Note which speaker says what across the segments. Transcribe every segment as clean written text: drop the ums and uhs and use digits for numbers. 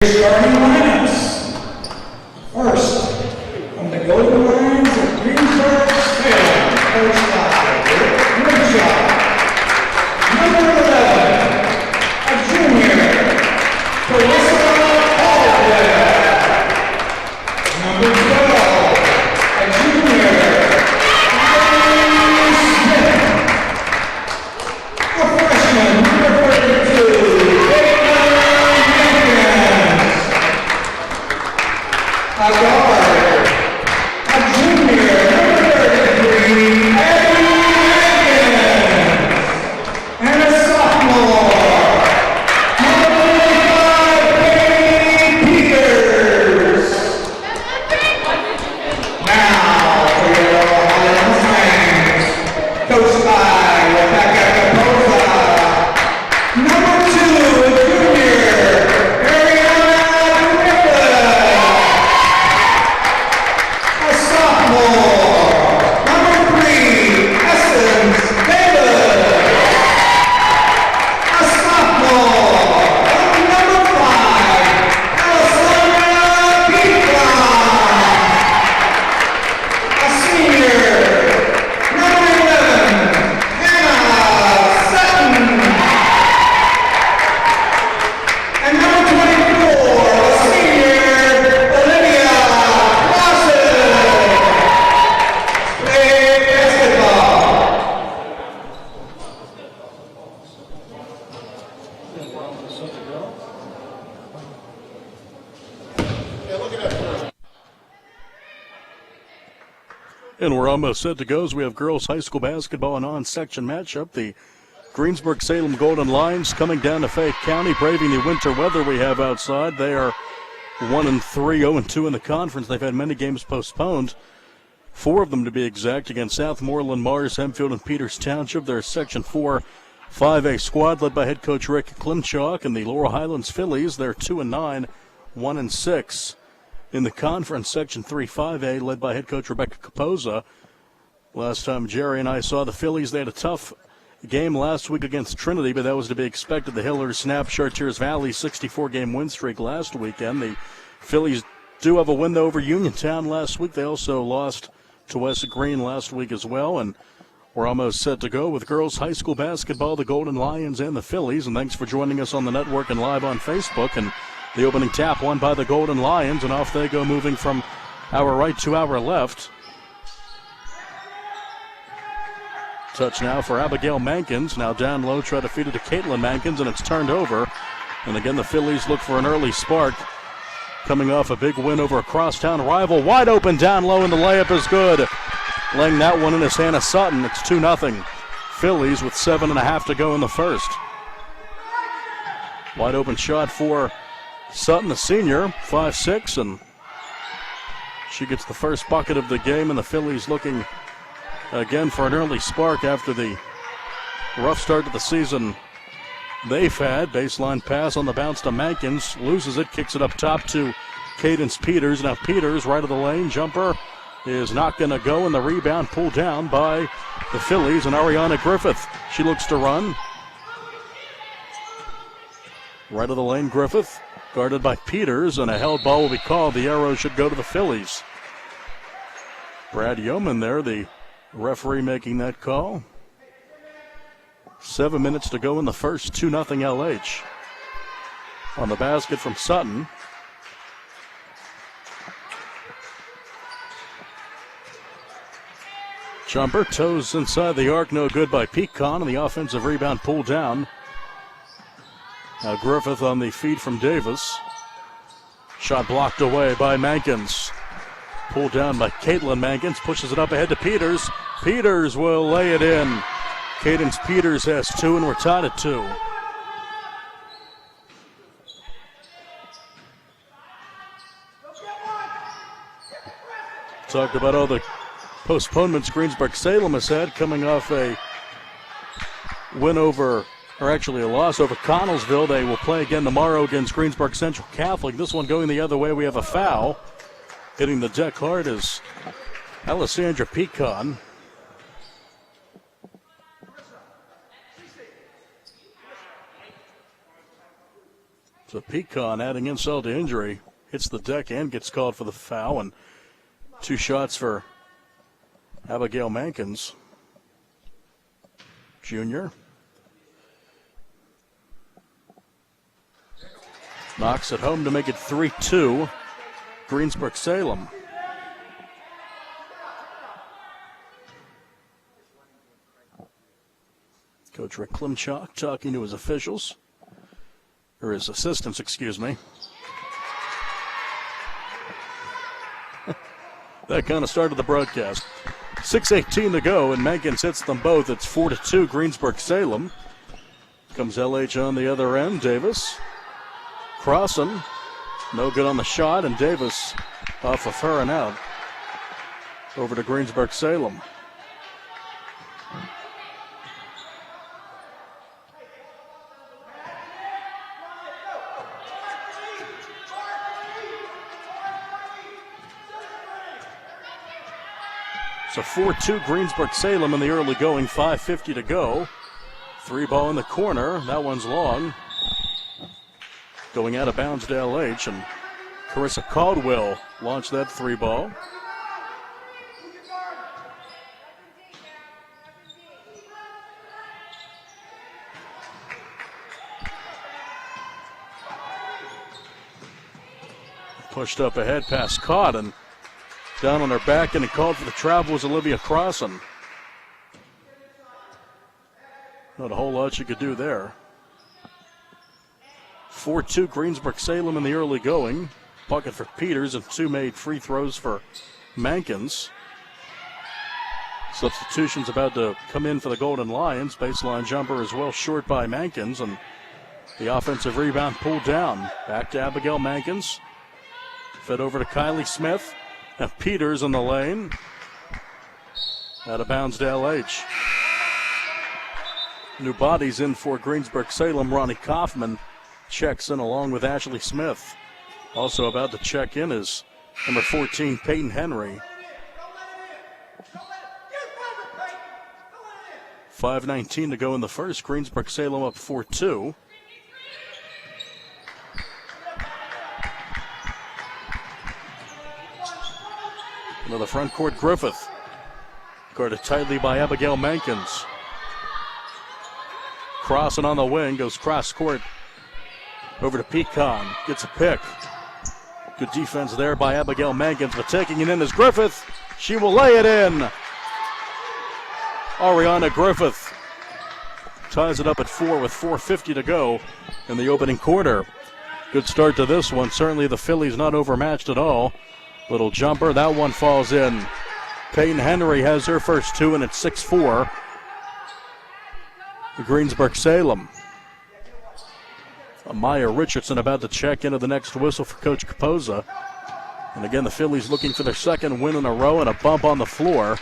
Speaker 1: Starting lineups. First, from the Golden Lions of Greensburg, Salem, coached by Rick Grimshaw. Number 11, a junior, Carissa Hallwell. Number 12, a junior, Amy Smith. A freshman, number 32, a guard, a junior, number 33, Eddie Jenkins, and a sophomore, number 25, Katie Peters. Now for your Highlands Flames, coached by Rebecca Capoza. Number 2, a junior,
Speaker 2: And we're almost set to go as we have girls high school basketball and on-section matchup. The Greensburg-Salem Golden Lions coming down to Fayette County, braving the winter weather we have outside. They are 1-3, 0-2 in the conference. They've had many games postponed, 4 of them to be exact, against Southmoreland, Mars, Hempfield, and Peters Township. Their Section 4 5A squad led by head coach Rick Klimchuk, and the Laurel Highlands Fillies. They're 2-9, 1-6. In the conference, Section 3 5A, led by head coach Rebecca Capoza. Last time Jerry and I saw the Fillies, they had a tough game last week against Trinity, but that was to be expected. The Hillers snapped Chartiers Valley's 64-game win streak last weekend. The Fillies do have a win over Uniontown last week. They also lost to West Green last week as well, and we're almost set to go with girls high school basketball, the Golden Lions and the Fillies. And thanks for joining us on the network and live on Facebook. And the opening tap won by the Golden Lions, and off they go, moving from our right to our left. Touch now for Abigail Mankins. Now down low, try to feed it to Caitlin Mankins, and it's turned over. And again, the Fillies look for an early spark, coming off a big win over a crosstown rival. Wide open down low, and the layup is good. Laying that one in is Hannah Sutton. It's 2-0. Fillies with 7.5 to go in the first. Wide open shot for Sutton, the senior, 5'6", and she gets the first bucket of the game, and the Fillies looking again for an early spark after the rough start to the season they've had. Baseline pass on the bounce to Mankins, loses it, kicks it up top to Cadence Peters. Now Peters, right of the lane, jumper is not going to go, and the rebound pulled down by the Fillies and Ariana Griffith. She looks to run. Right of the lane, Griffith, guarded by Peters, and a held ball will be called. The arrow should go to the Fillies. Brad Yeoman there, the referee, making that call. 7 minutes to go in the first, 2-0 LH. On the basket from Sutton. Jumper, toes inside the arc, no good by Pecan, and the offensive rebound pulled down. Now Griffith on the feed from Davis. Shot blocked away by Mankins. Pulled down by Caitlin Mankins. Pushes it up ahead to Peters. Peters will lay it in. Cadence Peters has 2, and we're tied at 2. Talked about all the postponements Greensburg-Salem has had, coming off a win over, or actually a loss over Connellsville. They will play again tomorrow against Greensburg Central Catholic. This one going the other way. We have a foul. Hitting the deck hard is Alessandra Pecan. So Pecan adding insult to injury. Hits the deck and gets called for the foul. And 2 shots for Abigail Mankins, junior. Knocks it home to make it 3-2. Greensburg Salem. Coach Rick Klimchak talking to his officials, or his assistants, excuse me. That kind of started the broadcast. 6:18 to go, and Mankins hits them both. It's 4-2 Greensburg Salem. Comes LH on the other end. Davis crossing, no good on the shot, and Davis off of her and out. Over to Greensburg Salem. So 4-2 Greensburg Salem in the early going, 5:50 to go. 3 ball in the corner, that one's long. Going out of bounds to LH, and Carissa Caldwell launched that 3 ball. Pushed up ahead, pass caught, and down on her back, and he called for the travel was Olivia Crossan. Not a whole lot she could do there. 4-2 Greensburg Salem in the early going. Bucket for Peters and 2 made free throws for Mankins. Substitutions about to come in for the Golden Lions. Baseline jumper as well short by Mankins, and the offensive rebound pulled down. Back to Abigail Mankins. Fed over to Kylie Smith. And Peters in the lane. Out of bounds to LH. New bodies in for Greensburg Salem. Ronnie Kaufman checks in along with Ashley Smith. Also about to check in is number 14, Peyton Henry. 5:19 to go in the first. Greensburg Salem up 4-2. Another front court Griffith. Guarded tightly by Abigail Mankins. Crossing on the wing, goes cross court over to Pecan. Gets a pick. Good defense there by Abigail Mankins, but taking it in is Griffith. She will lay it in. Ariana Griffith ties it up at 4 with 4:50 to go in the opening quarter. Good start to this one. Certainly the Fillies not overmatched at all. Little jumper, that one falls in. Peyton Henry has her first 2, and it's 6-4. Greensburg Salem. Amaya Richardson about to check into the next whistle for Coach Capozza. And again, the Fillies looking for their second win in a row, and a bump on the floor.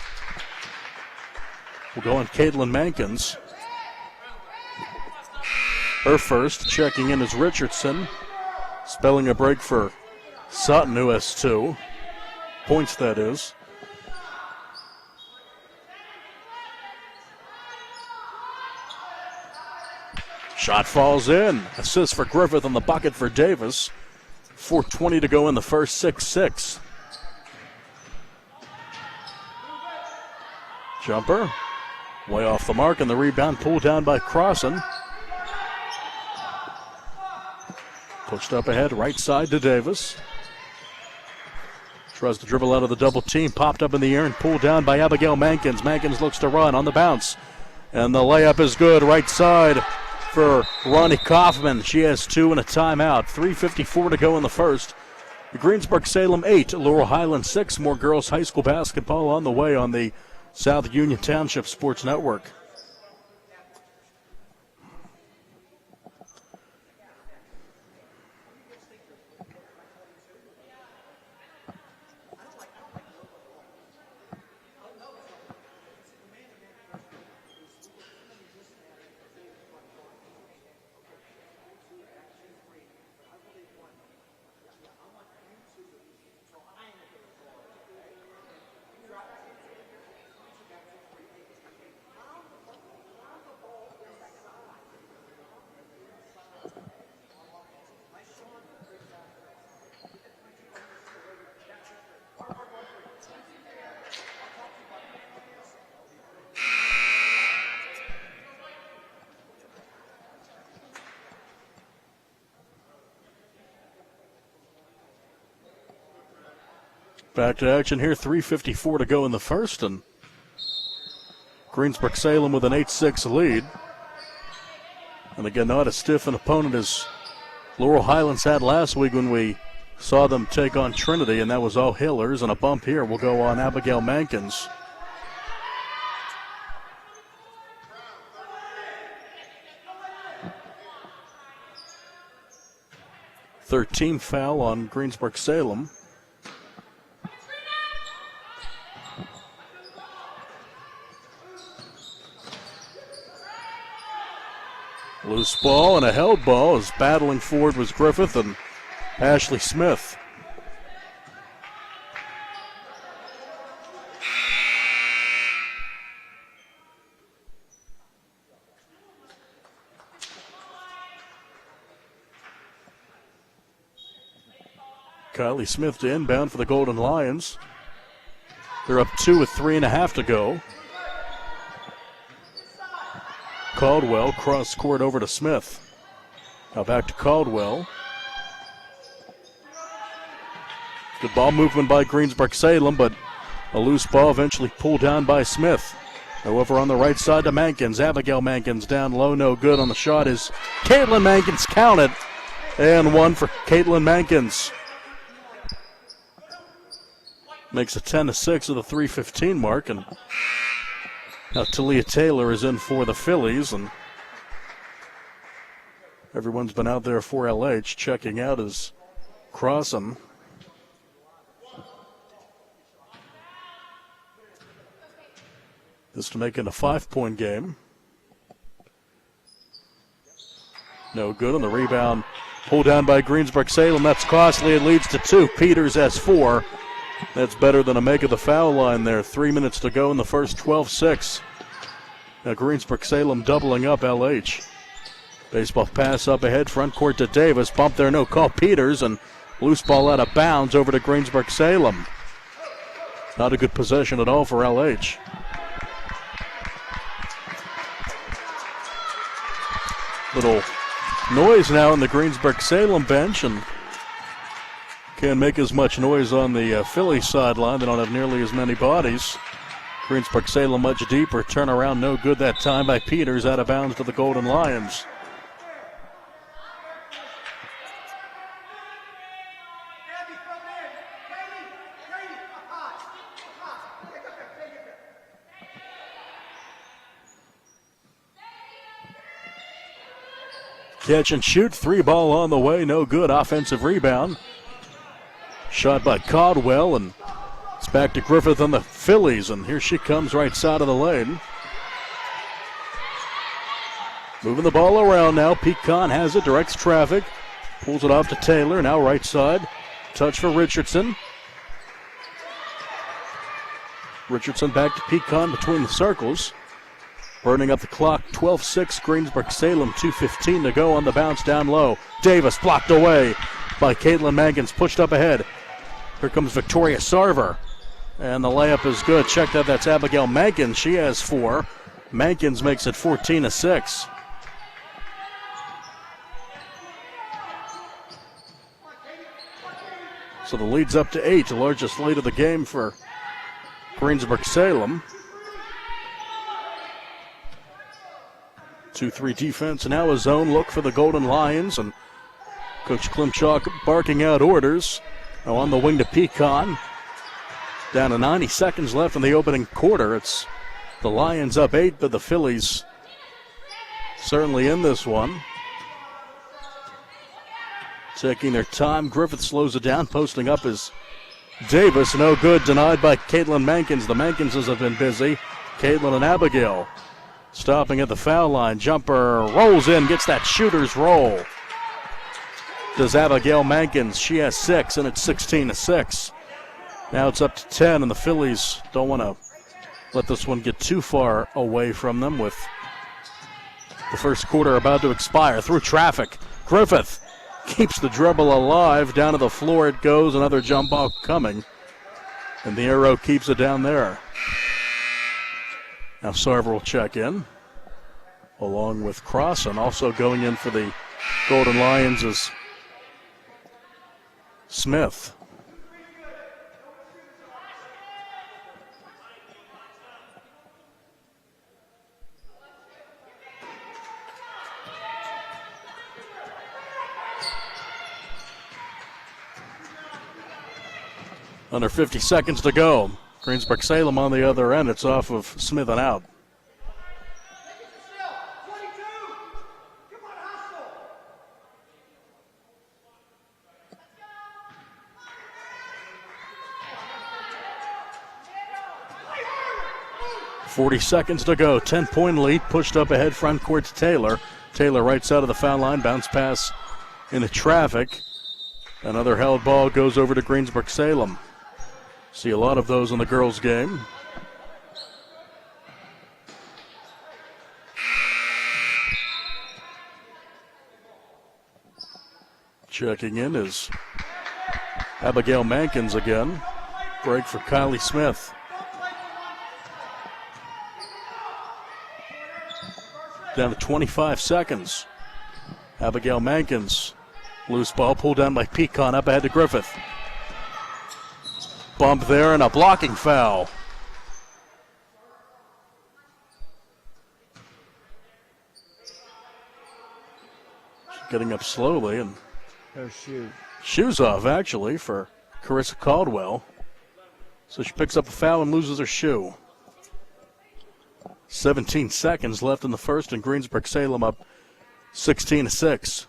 Speaker 2: We'll go on Caitlin Mankins. Her first, checking in is Richardson. Spelling a break for Sutton, who has 2 points, that is. Shot falls in. Assist for Griffith on the bucket for Davis. 4:20 to go in the first, 6-6. Jumper. Way off the mark, and the rebound pulled down by Crossan. Pushed up ahead, right side to Davis. Tries to dribble out of the double team. Popped up in the air and pulled down by Abigail Mankins. Mankins looks to run on the bounce. And the layup is good. Right side for Ronnie Kaufman. She has 2 and a timeout. 3:54 to go in the first. The Greensburg Salem 8, Laurel Highland 6. More girls high school basketball on the way on the South Union Township Sports Network. Back to action here, 3:54 to go in the first, and Greensburg Salem with an 8-6 lead. And again, not as stiff an opponent as Laurel Highlands had last week when we saw them take on Trinity, and that was all Hillers, and a bump here will go on Abigail Mankins. Third foul on Greensburg Salem. Loose ball and a held ball as battling forward was Griffith and Ashley Smith. Kylie Smith to inbound for the Golden Lions. They're up 2 with 3.5 to go. Caldwell cross court over to Smith. Now back to Caldwell. Good ball movement by Greensburg Salem, but a loose ball eventually pulled down by Smith. Now over on the right side to Mankins. Abigail Mankins down low, no good on the shot is Caitlin Mankins, counted. And one for Caitlin Mankins. Makes it 10-6 at the 3:15 mark, and now Talia Taylor is in for the Fillies, and everyone's been out there for LH. Checking out is Crossan. This to make it a 5-point game. No good on the rebound. Pulled down by Greensburg Salem. That's costly. It leads to 2. Peters has 4. That's better than a make of the foul line there. 3 minutes to go in the first, 12-6. Now Greensburg Salem doubling up LH. Baseball pass up ahead, front court to Davis. Bump there, no call. Peters, and loose ball out of bounds over to Greensburg Salem. Not a good possession at all for LH. Little noise now in the Greensburg Salem bench, and can't make as much noise on the Phillies sideline. They don't have nearly as many bodies. Greensburg Salem much deeper. Turnaround no good that time by Peters, out of bounds to the Golden Lions. Catch and shoot, 3 ball on the way, no good. Offensive rebound. Shot by Caldwell, and it's back to Griffith and the Fillies, and here she comes right side of the lane. Moving the ball around now. Pecan has it, directs traffic, pulls it off to Taylor, now right side. Touch for Richardson. Richardson back to Pecan between the circles. Burning up the clock, 12-6, Greensburg Salem, 2:15 to go on the bounce down low. Davis blocked away by Caitlin Mankins, pushed up ahead. Here comes Victoria Sarver, and the layup is good. Check that, that's Abigail Mankins. She has 4. Mankins makes it 14-6. So the lead's up to 8, the largest lead of the game for Greensburg Salem. 2-3 defense, and now a zone look for the Golden Lions, and Coach Klimchuk barking out orders. Now on the wing to Pecan. Down to 90 seconds left in the opening quarter. It's the Lions up 8, but the Fillies certainly in this one. Taking their time. Griffith slows it down. Posting up is Davis. No good. Denied by Caitlin Mankins. The Mankinses have been busy. Caitlin and Abigail stopping at the foul line. Jumper rolls in. Gets that shooter's roll. Does Abigail Mankins. She has 6, and it's 16-6. Now it's up to 10, and the Fillies don't want to let this one get too far away from them with the first quarter about to expire. Through traffic. Griffith keeps the dribble alive. Down to the floor it goes. Another jump ball coming. And the arrow keeps it down there. Now Sarver will check in, along with Crossan. Also going in for the Golden Lions is Smith. Under 50 seconds to go. Greensburg Salem on the other end. It's off of Smith and out. .40 seconds to go. 10-point lead pushed up ahead front court to Taylor. Taylor right side of the foul line. Bounce pass into traffic. Another held ball goes over to Greensburg Salem. See a lot of those in the girls' game. Checking in is Abigail Mankins again. Break for Kylie Smith. Down to 25 seconds. Abigail Mankins. Loose ball pulled down by Pecan up ahead to Griffith. Bump there and a blocking foul. She's getting up slowly and
Speaker 3: her
Speaker 2: shoes off actually for Carissa Caldwell. So she picks up a foul and loses her shoe. 17 seconds left in the first, and Greensburg Salem up 16-6.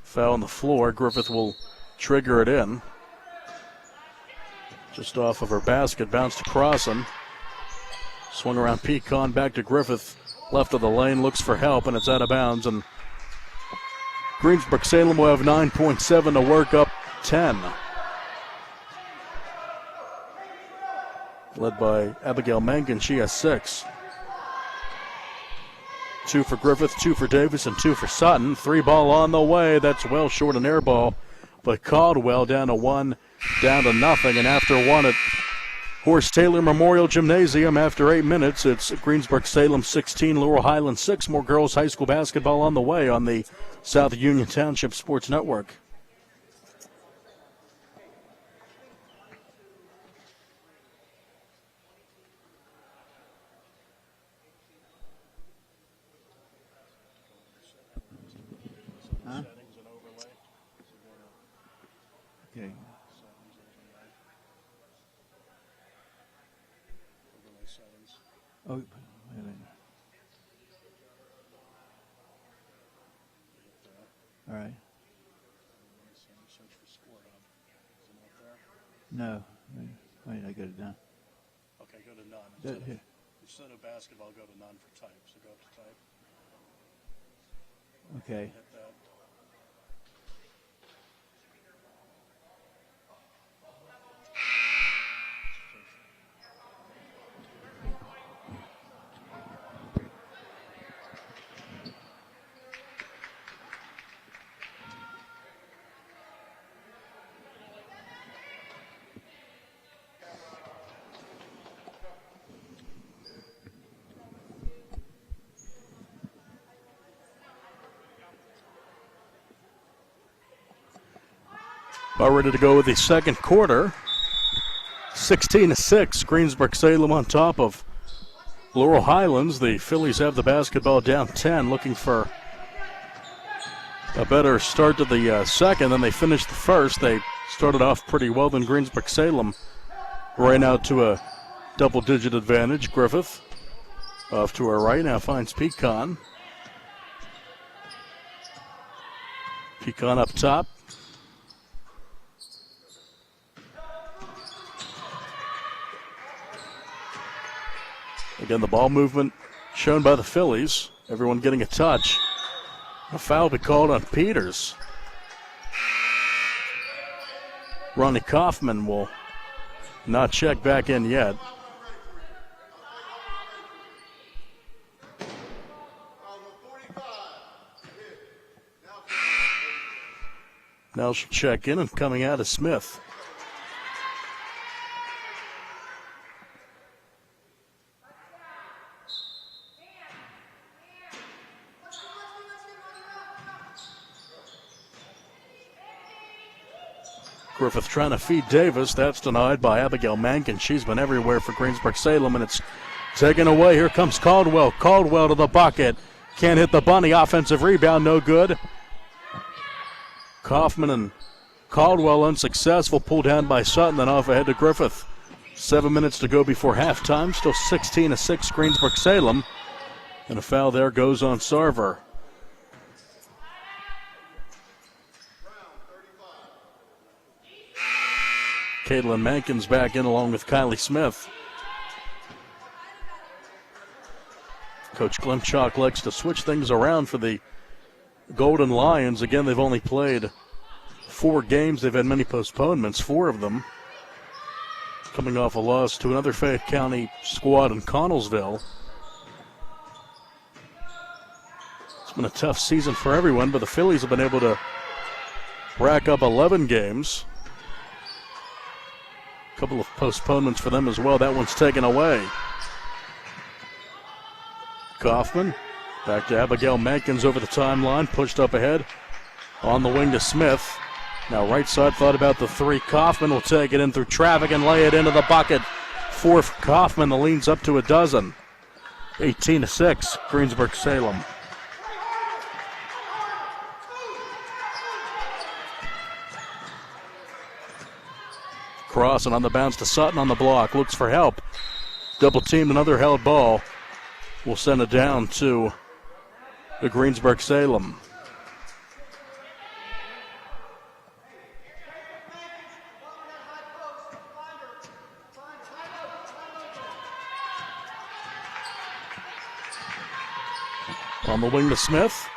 Speaker 2: Foul on the floor. Griffith will trigger it in. Just off of her basket, bounced across him. Swung around Pecan, back to Griffith. Left of the lane, looks for help, and it's out of bounds. And Greensburg Salem will have 9.7 to work, up 10. Led by Abigail Mangan, she has 6. 2 for Griffith, 2 for Davis, and 2 for Sutton. 3 ball on the way. That's well short an air ball. But Caldwell down to 1, down to nothing. And after 1 at Horst Taylor Memorial Gymnasium, after 8 minutes, it's Greensburg Salem 16, Laurel Highlands 6. More girls high school basketball on the way on the South Union Township Sports Network.
Speaker 3: Okay. Oh, wait a minute. All right. No. Wait, I got it done.
Speaker 2: Okay, go to none.
Speaker 3: Here.
Speaker 2: Instead of basketball, go to none for type. So go up to type.
Speaker 3: Okay.
Speaker 2: Hit that. About ready to go with the second quarter. 16-6, Greensburg Salem on top of Laurel Highlands. The Fillies have the basketball down 10, looking for a better start to the second. Then they finished the first. They started off pretty well, then Greensburg Salem ran out to a double-digit advantage. Griffith off to her right, now finds Pecan. Pecan up top. Again, the ball movement shown by the Fillies. Everyone getting a touch. A foul be called on Peters. Ronnie Kaufman will not check back in yet. Now she'll check in, and coming out is Smith. Griffith trying to feed Davis. That's denied by Abigail Mankin. She's been everywhere for Greensburg Salem, and it's taken away. Here comes Caldwell. Caldwell to the bucket. Can't hit the bunny. Offensive rebound, no good. Kaufman and Caldwell unsuccessful, pulled down by Sutton, then off ahead to Griffith. 7 minutes to go before halftime, still 16-6 Greensburg Salem. And a foul there goes on Sarver. Caitlin Mankins back in along with Kylie Smith. Coach Glimchalk likes to switch things around for the Golden Lions. Again, they've only played 4 games. They've had many postponements, 4 of them. Coming off a loss to another Fayette County squad in Connellsville. It's been a tough season for everyone, but the Fillies have been able to rack up 11 games. A couple of postponements for them as well. That one's taken away. Kaufman back to Abigail Mankins over the timeline, pushed up ahead on the wing to Smith. Now right side, thought about the 3. Kaufman will take it in through traffic and lay it into the bucket. 4 for Kaufman, the lead's up to a dozen. 18-6, Greensburg Salem. Cross and on the bounce to Sutton on the block. Looks for help. Double teamed, another held ball. We'll send it down to the Greensburg Salem. On the wing to Smith.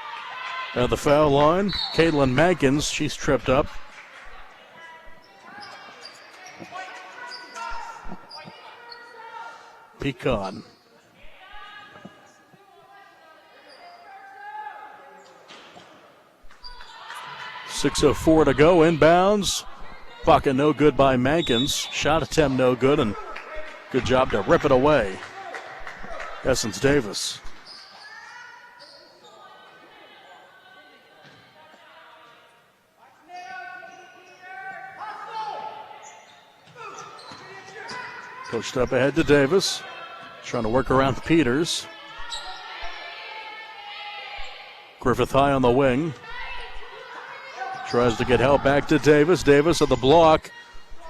Speaker 2: At the foul line, Caitlin Mankins, she's tripped up. Pecan. .604 to go, inbounds. Bucket no good by Mankins. Shot attempt no good, and good job to rip it away. Essence Davis. Coached up ahead to Davis. Trying to work around Peters. Griffith high on the wing. Tries to get help back to Davis. Davis at the block.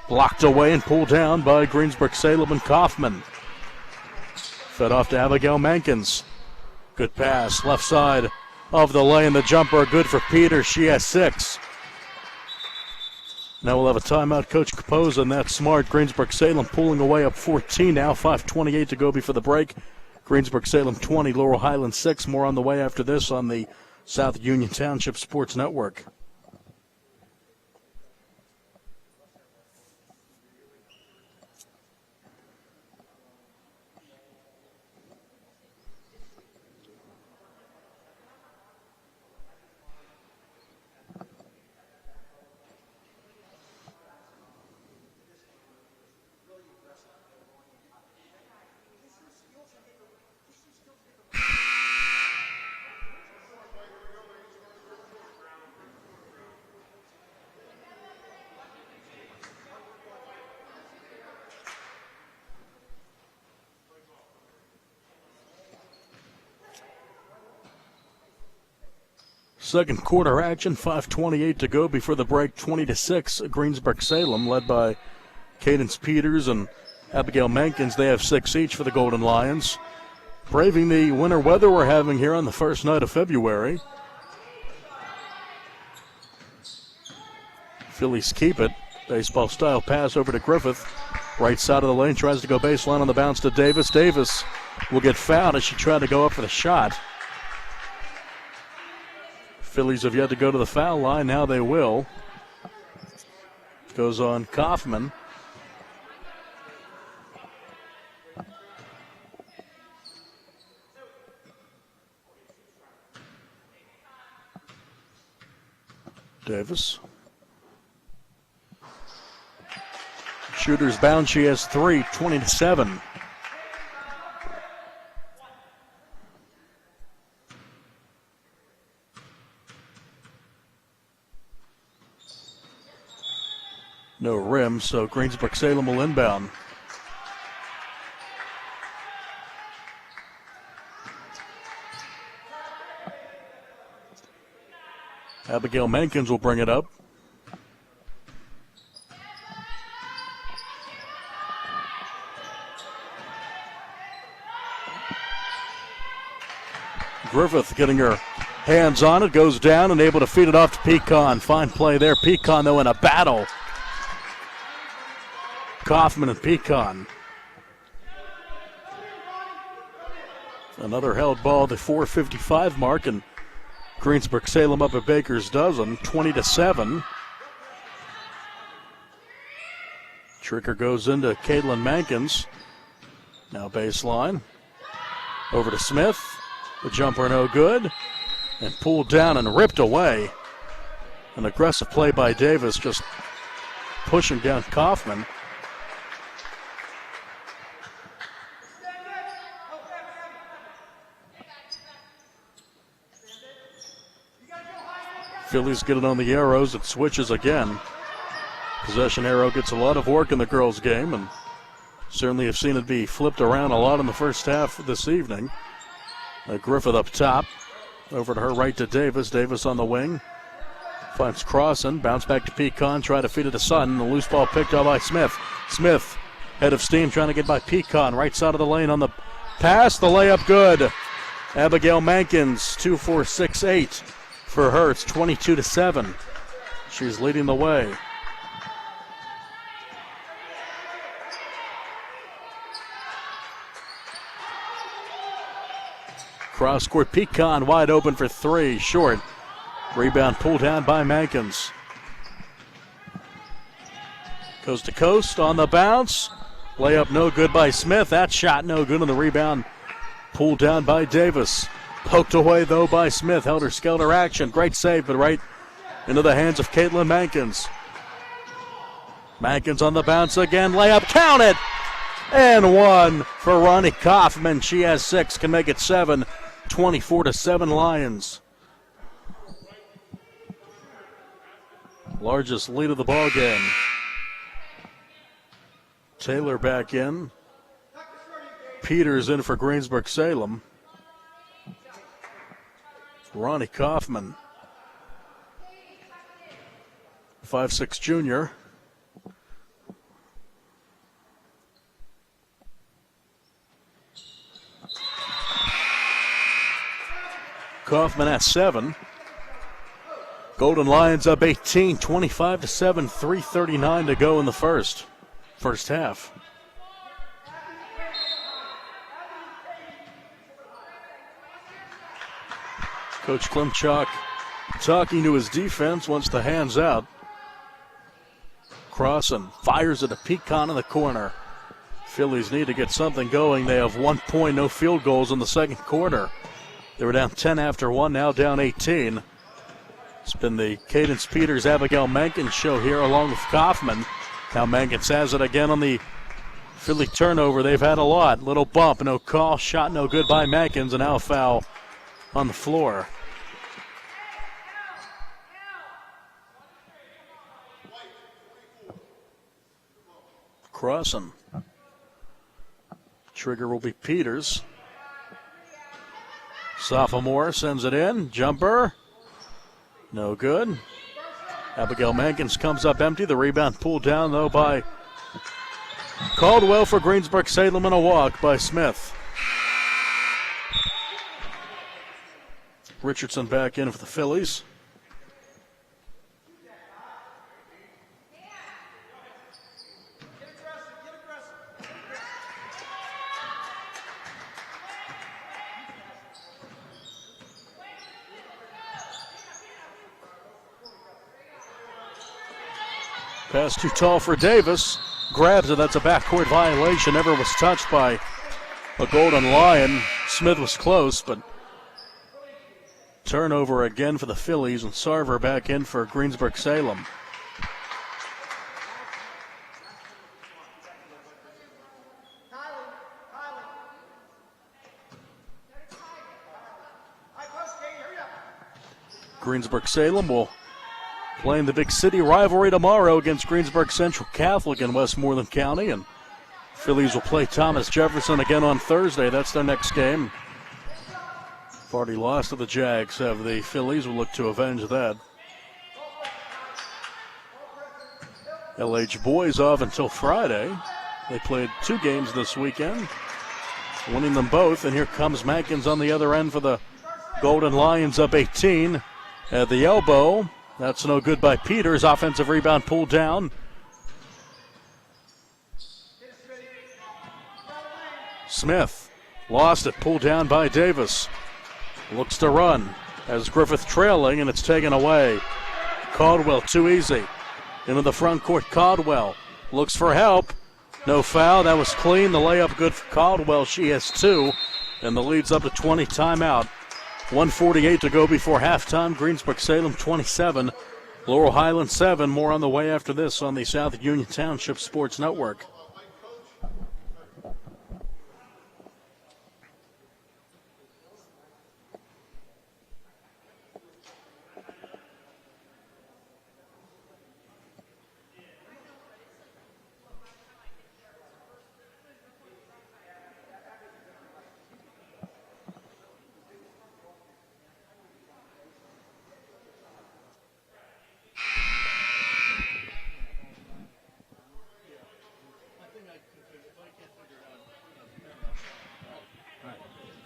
Speaker 2: Blocked away and pulled down by Greensburg Salem and Kaufman. Fed off to Abigail Mankins. Good pass. Left side of the lane. The jumper good for Peters. She has 6. Now we'll have a timeout. Coach Capozza and that smart. Greensburg Salem pulling away up 14 now. 5:28 to go before the break. Greensburg Salem 20, Laurel Highlands 6. More on the way after this on the South Union Township Sports Network. Second quarter action, 5:28 to go before the break. 20-6, Greensburg Salem, led by Cadence Peters and Abigail Mankins. They have 6 each for the Golden Lions. Braving the winter weather we're having here on the first night of February. Phillies keep it. Baseball style pass over to Griffith. Right side of the lane, tries to go baseline on the bounce to Davis. Davis will get fouled as she tried to go up for the shot. Phillies have yet to go to the foul line. Now they will. Goes on Kaufman. Davis. Shooter's bound. She has 3, 20-7. No rim, so Greensburg Salem will inbound. Abigail Mankins will bring it up. Griffith getting her hands on it, goes down and able to feed it off to Pecan. Fine play there. Pecan, though, in a battle. Kaufman and Pecan. Another held ball, the 4:55 mark, and Greensburg Salem up at Baker's dozen, 20-7. Trigger goes into Caitlin Mankins. Now baseline. Over to Smith. The jumper no good. And pulled down and ripped away. An aggressive play by Davis, just pushing down Kaufman. Fillies get it on the arrows. It switches again. Possession arrow gets a lot of work in the girls' game, and certainly have seen it be flipped around a lot in the first half this evening. Griffith up top. Over to her right to Davis. Davis on the wing. Finds Crossan. Bounce back to Pecan. Try to feed it to Sutton. The loose ball picked up by Smith. Smith, head of steam, trying to get by Pecan. Right side of the lane on the pass. The layup good. Abigail Mankins, 2-4-6-8. For her, it's 22-7. She's leading the way. Cross court, Pecan wide open for three, short. Rebound pulled down by Mankins. Coast to coast on the bounce. Layup no good by Smith. That shot no good on the rebound. Pulled down by Davis. Poked away though by Smith. Helter skelter action. Great save, but right into the hands of Caitlin Mankins. Mankins on the bounce again. Layup counted. And one for Ronnie Kaufman. She has 6, can make it 7. 24-7 Lions. Largest lead of the ball game. Taylor back in. Peters in for Greensburg Salem. Ronnie Kaufman, 5'6" junior. Kaufman at 7. Golden Lions up 18, 25-7, 3:39 to go in the first half. Coach Klimchuk talking to his defense, wants the hands out. Crossan fires it to Pecan in the corner. Phillies need to get something going. They have 1 point, no field goals in the second quarter. They were down 10 after 1, now down 18. It's been the Cadence Peters, Abigail Mankins show here along with Kaufman. Now Mankins has it again on the Philly turnover. They've had a lot. Little bump, no call, shot no good by Mankins, and now a foul on the floor. Crossan. Trigger will be Peters. Sophomore sends it in. Jumper. No good. Abigail Mankins comes up empty. The rebound pulled down, though, by Caldwell for Greensburg Salem, and a walk by Smith. Richardson back in for the Phillies. Pass too tall for Davis. Grabs it. That's a backcourt violation. Never was touched by a Golden Lion. Smith was close, but turnover again for the Phillies, and Sarver back in for Greensburg Salem. Greensburg Salem will play in the big city rivalry tomorrow against Greensburg Central Catholic in Westmoreland County, and Phillies will play Thomas Jefferson again on Thursday. That's their next game. Already lost to the Jags, have the Phillies. Will look to avenge that. LH boys off until Friday. They played 2 games this weekend, winning them both, and here comes Mankins on the other end for the Golden Lions up 18 at the elbow. That's no good by Peters. Offensive rebound pulled down. Smith lost it, pulled down by Davis. Looks to run as Griffith trailing, and it's taken away. Caldwell too easy. Into the front court, Caldwell looks for help. No foul, that was clean. The layup good for Caldwell. She has 2, and the lead's up to 20. Timeout. 1:48 to go before halftime. Greensburg Salem 27, Laurel Highland 7. More on the way after this on the South Union Township Sports Network.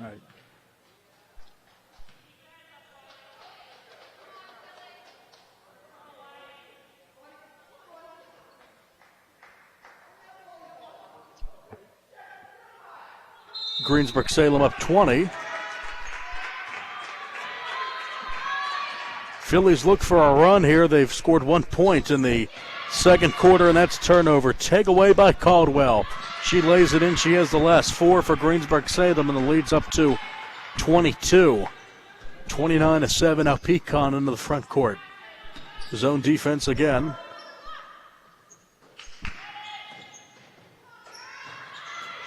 Speaker 3: Right.
Speaker 2: Greensburg Salem up 20. Fillies look for a run here. They've scored 1 point in the second quarter, and that's turnover. Takeaway by Caldwell. She lays it in. She has the last 4 for Greensburg Salem, and the lead's up to 22. 29-7. Now Pecan into the front court. Zone defense again.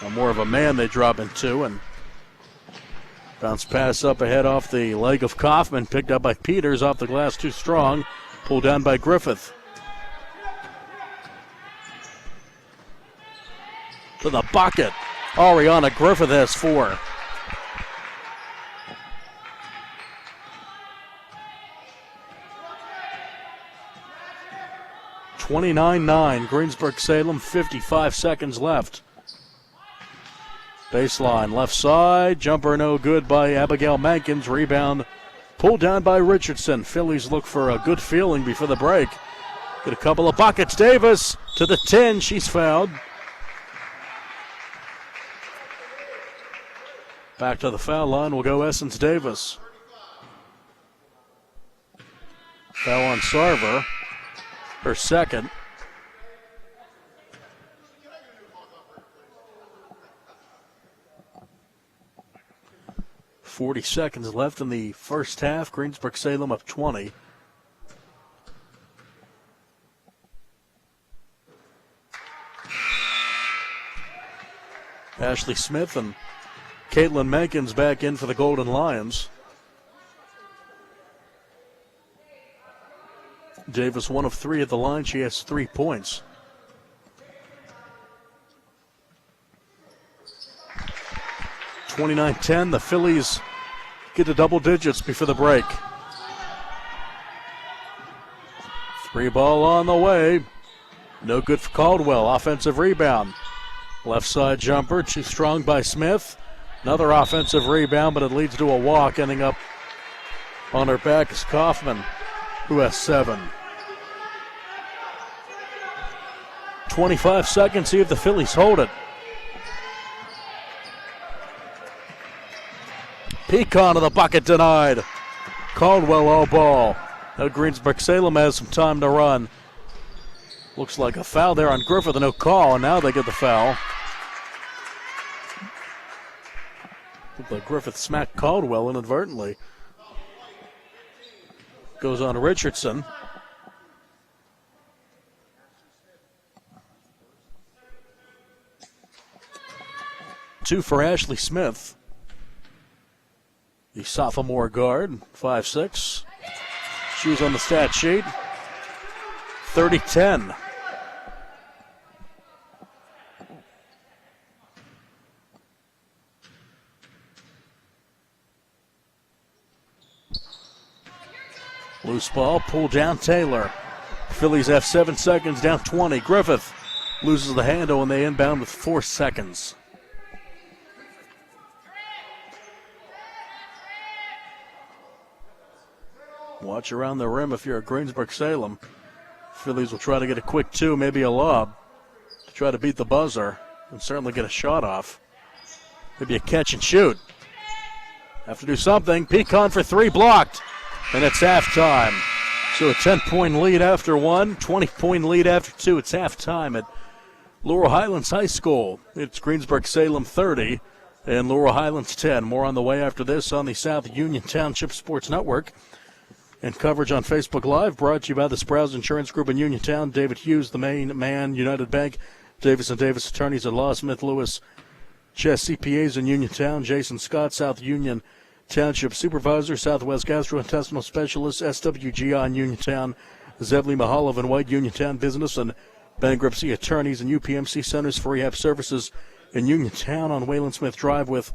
Speaker 2: Now more of a man they drop into, and bounce pass up ahead off the leg of Kaufman. Picked up by Peters off the glass, too strong. Pulled down by Griffith. To the bucket. Ariana Griffith has 4. (29-9). Greensburg Salem, 55 seconds left. Baseline, left side. Jumper no good by Abigail Mankins. Rebound pulled down by Richardson. Fillies look for a good feeling before the break. Get a couple of buckets. Davis to the 10. She's fouled. Back to the foul line will go Essence Davis. Foul on Sarver. Her second. .40 seconds left in the first half. Greensburg Salem up 20. Ashley Smith and Caitlin Mankins back in for the Golden Lions. Davis 1 of 3 at the line. She has 3 points. (29-10). The Fillies get to double digits before the break. 3 ball on the way. No good for Caldwell. Offensive rebound. Left side jumper. Too strong by Smith. Another offensive rebound, but it leads to a walk, ending up on her back is Kaufman, who has 7. 25 seconds, see if the Fillies hold it. Pecan to the bucket, denied. Caldwell all ball. Now Greensburg Salem has some time to run. Looks like a foul there on Griffith, no call, and now they get the foul. Looked like Griffith smacked Caldwell inadvertently. Goes on to Richardson. Two for Ashley Smith. The sophomore guard, 5'6". She was on the stat sheet. 30-10. Loose ball, pulled down Taylor. Phillies have 7 seconds, down 20. Griffith loses the handle and they inbound with 4 seconds. Watch around the rim if you're at Greensburg Salem. Phillies will try to get a quick 2, maybe a lob, to try to beat the buzzer and certainly get a shot off. Maybe a catch and shoot. Have to do something. Pecan for 3, blocked. And it's halftime. So a 10-point lead after 1, 20-point lead after 2. It's halftime at Laurel Highlands High School. It's Greensburg Salem 30 and Laurel Highlands 10. More on the way after this on the South Union Township Sports Network. And coverage on Facebook Live brought to you by the Sprouse Insurance Group in Uniontown. David Hughes, the main man, United Bank. Davis & Davis Attorneys at Law, Smith Lewis Chess CPAs in Uniontown. Jason Scott, South Union Township Supervisor. Southwest Gastrointestinal Specialist, SWGI in Uniontown. Zevli Mahalov and White Uniontown Business and Bankruptcy Attorneys and UPMC Centers for Rehab Services in Uniontown on Wayland Smith Drive with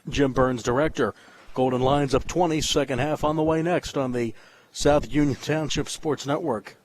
Speaker 2: Jim Burns, Director. Golden Lions up 20, second half on the way next on the South Union Township Sports Network.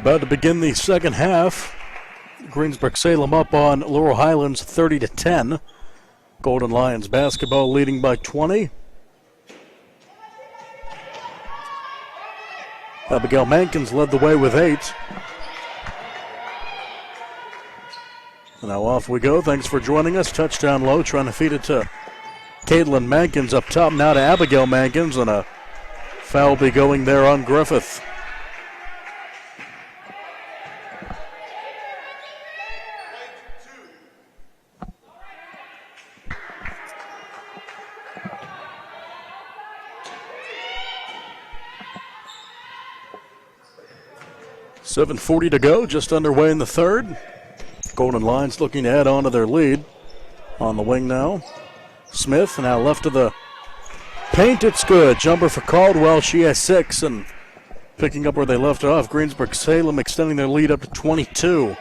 Speaker 2: About to begin the second half. Greensburg Salem up on Laurel Highlands 30-10. Golden Lions basketball leading by 20. Abigail Mankins led the way with 8. Now off we go. Thanks for joining us. Touchdown low, trying to feed it to Caitlin Mankins up top. Now to Abigail Mankins, and a foul be going there on Griffith. .7:40 to go, just underway in the third. Golden Lions looking to add on to their lead. On the wing now. Smith now left of the paint. It's good. Jumper for Caldwell. She has 6. And picking up where they left off, Greensburg Salem extending their lead up to 22.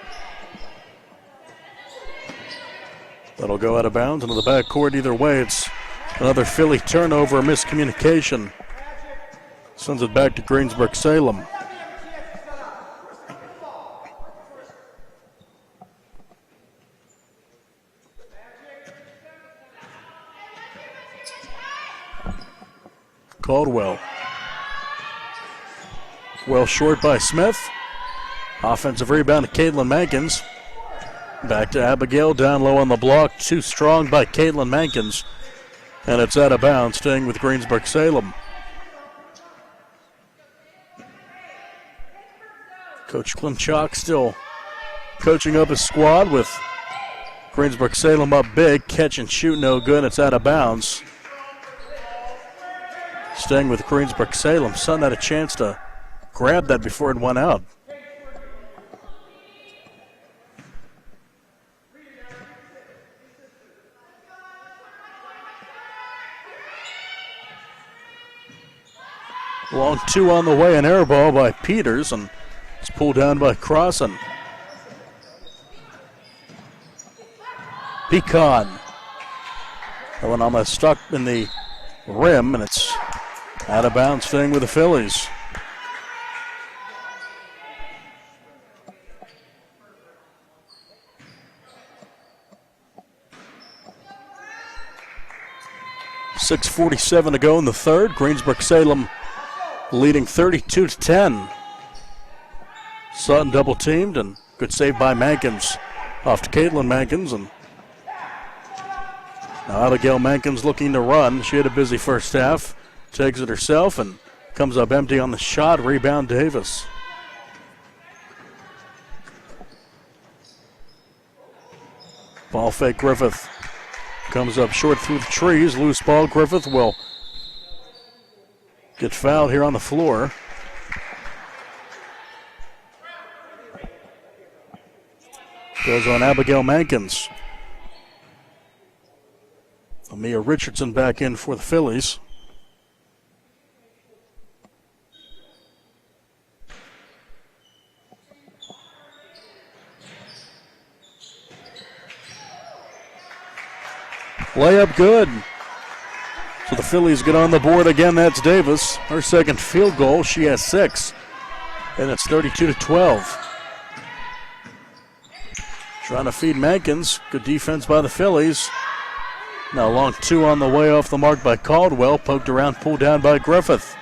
Speaker 2: That'll go out of bounds into the backcourt. Either way, it's another Philly turnover, miscommunication. Sends it back to Greensburg Salem. Caldwell. Well short by Smith. Offensive rebound to Caitlin Mankins. Back to Abigail, down low on the block. Too strong by Caitlin Mankins. And it's out of bounds, staying with Greensburg Salem. Coach Klimchak still coaching up his squad with Greensburg Salem up big. Catch and shoot no good. It's out of bounds. Staying with Greensburg Salem. Sun had a chance to grab that before it went out. Long 2 on the way, an air ball by Peters, and it's pulled down by Crossan. Pecan. That one almost stuck in the rim, and it's out of bounds, staying with the Phillies. .6:47 to go in the third. Greensburg Salem leading 32-10. Sutton double teamed, and good save by Mankins. Off to Caitlin Mankins, and now Abigail Mankins looking to run. She had a busy first half. Takes it herself and comes up empty on the shot. Rebound Davis. Ball fake Griffith. Comes up short through the trees. Loose ball. Griffith will get fouled here on the floor. Goes on Abigail Mankins. Amia Richardson back in for the Phillies. Layup good. So the Phillies get on the board again. That's Davis. Her second field goal. She has 6. And it's 32-12. Trying to feed Mankins. Good defense by the Phillies. Now long 2 on the way, off the mark by Caldwell. Poked around, pulled down by Griffith.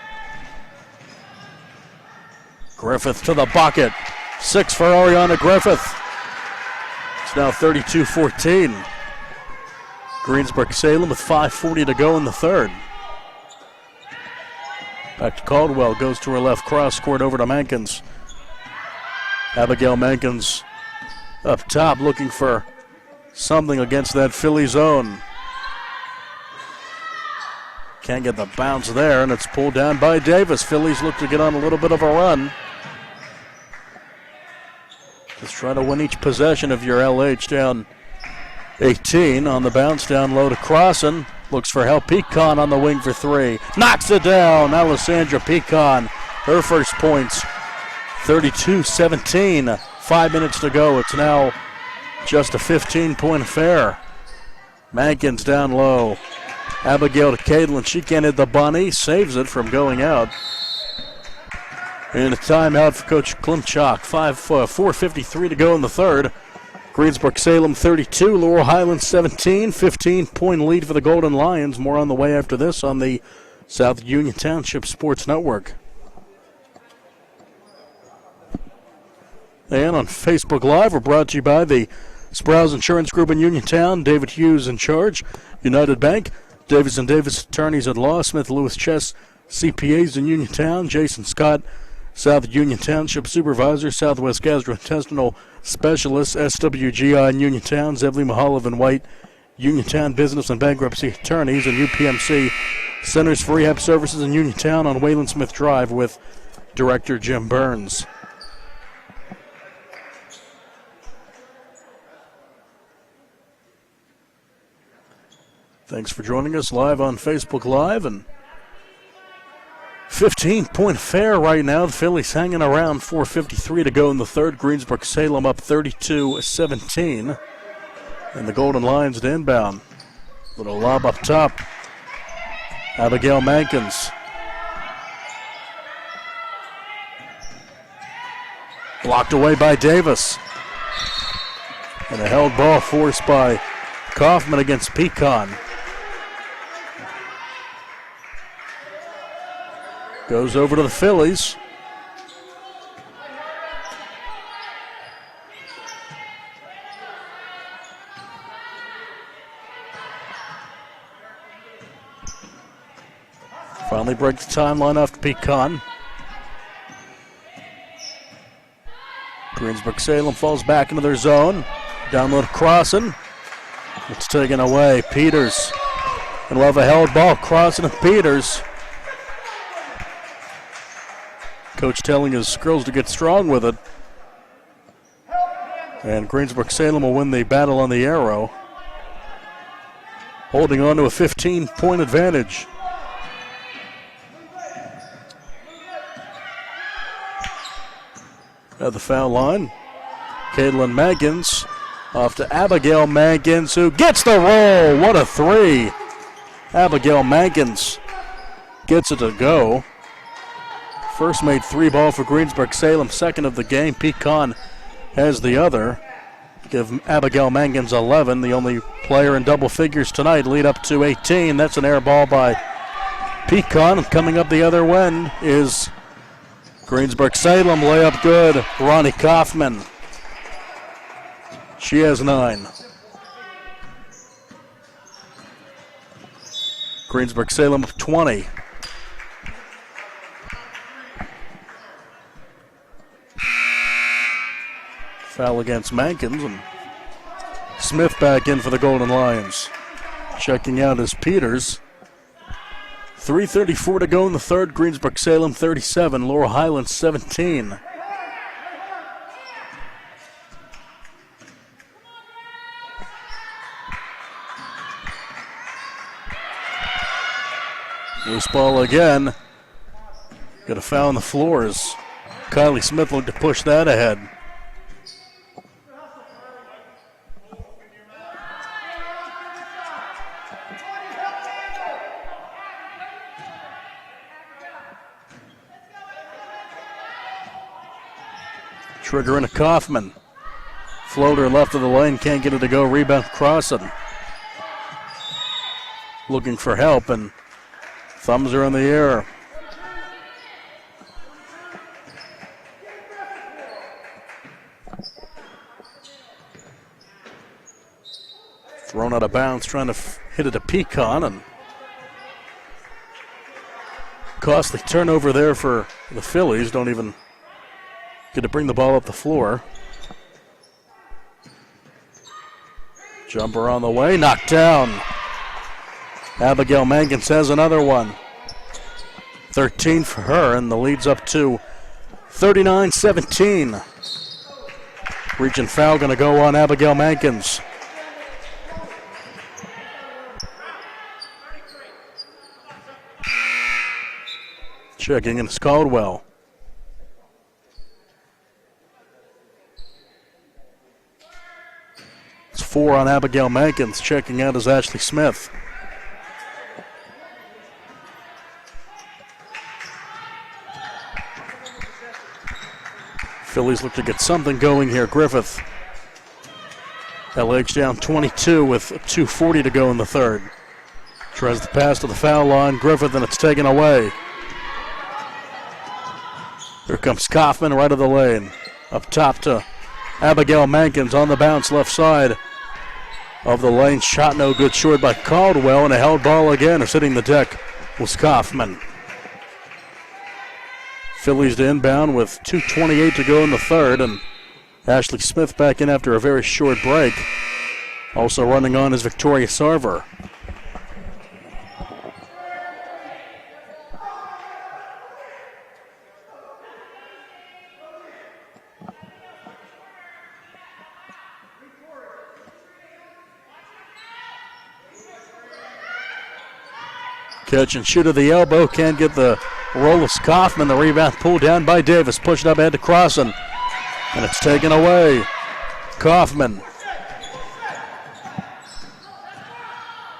Speaker 2: Griffith to the bucket. 6 for Ariana Griffith. It's now 32-14. Greensburg Salem with 5:40 to go in the third. Back to Caldwell, goes to her left cross court over to Mankins. Abigail Mankins up top looking for something against that Philly zone. Can't get the bounce there, and it's pulled down by Davis. Phillies look to get on a little bit of a run. Just try to win each possession of your LH down 18 on the bounce, down low to Crossan. Looks for help. Pecan on the wing for 3. Knocks it down. Alessandra Pecan, her first points. 32-17. 5 minutes to go. It's now just a 15-point affair. Mankins down low. Abigail to Caitlin. She can't hit the bunny. Saves it from going out. And a timeout for Coach Klimchak. 4:53 to go in the third. Greensburg-Salem 32, Laurel Highlands 17. 15-point lead for the Golden Lions. More on the way after this on the South Union Township Sports Network. And on Facebook Live, we're brought to you by the Sprouse Insurance Group in Uniontown. David Hughes in charge. United Bank. Davis & Davis Attorneys at Law. Smith Lewis Chess CPAs in Uniontown. Jason Scott, South Union Township Supervisor. Southwest Gastrointestinal Specialist, SWGI in Uniontown. Zevley Mahalev and White, Uniontown Business and Bankruptcy Attorneys. And UPMC Centers for Rehab Services in Uniontown on Wayland Smith Drive with Director Jim Burns. Thanks for joining us live on Facebook Live. And 15-point affair right now. The Phillies hanging around. 4:53 to go in the third. Greensburg-Salem up 32-17. And the Golden Lions to inbound. Little lob up top. Abigail Mankins. Blocked away by Davis. And a held ball forced by Kaufman against Pecan. Goes over to the Phillies. Finally break the timeline off to Pecan. Greensburg-Salem falls back into their zone. Down low to Crossan. It's taken away. Peters. And we'll have a held ball. Crossan and Peters. Coach telling his girls to get strong with it. And Greensburg-Salem will win the battle on the arrow, holding on to a 15-point advantage. At the foul line, Caitlin Mankins off to Abigail Mankins, who gets the roll. What a three. Abigail Mankins gets it to go. First made three ball for Greensburg-Salem, second of the game. Pecan has the other. Give Abigail Mankins 11, the only player in double figures tonight, lead up to 18. That's an air ball by Pecan. Coming up the other end is Greensburg-Salem, layup good. Ronnie Kaufman. She has 9. Greensburg-Salem 20. Foul against Mankins, and Smith back in for the Golden Lions. Checking out is Peters. 3:34 to go in the third. Greensburg-Salem 37, Laurel Highlands 17. Loose ball again. Got a foul on the floors. Kylie Smith looked to push that ahead. Trigger into Kaufman. Floater left of the lane, can't get it to go. Rebound Crossan. Looking for help, and thumbs are in the air. Thrown out of bounds, trying to hit it to Pecan, and costly turnover there for the Phillies. Don't even get to bring the ball up the floor. Jumper on the way, knocked down. Abigail Mankins has another one. 13 for her, and the lead's up to 39-17. Region foul going to go on Abigail Mankins. Checking in is Caldwell. It's 4 on Abigail Mankins. Checking out is Ashley Smith. Phillies look to get something going here. Griffith. LH down 22 with 2:40 to go in the third. Tries the pass to the foul line. Griffith, and it's taken away. Here comes Kaufman right of the lane. Up top to Abigail Mankins on the bounce left side of the lane. Shot no good, short by Caldwell, and a held ball again. Or sitting the deck was Kaufman. Phillies to inbound with 2:28 to go in the third, and Ashley Smith back in after a very short break. Also running on is Victoria Sarver. Catch and shoot at the elbow. Can't get the roll of Kaufman. The rebound pulled down by Davis. Pushed up ahead to Crossan. And it's taken away. Kaufman.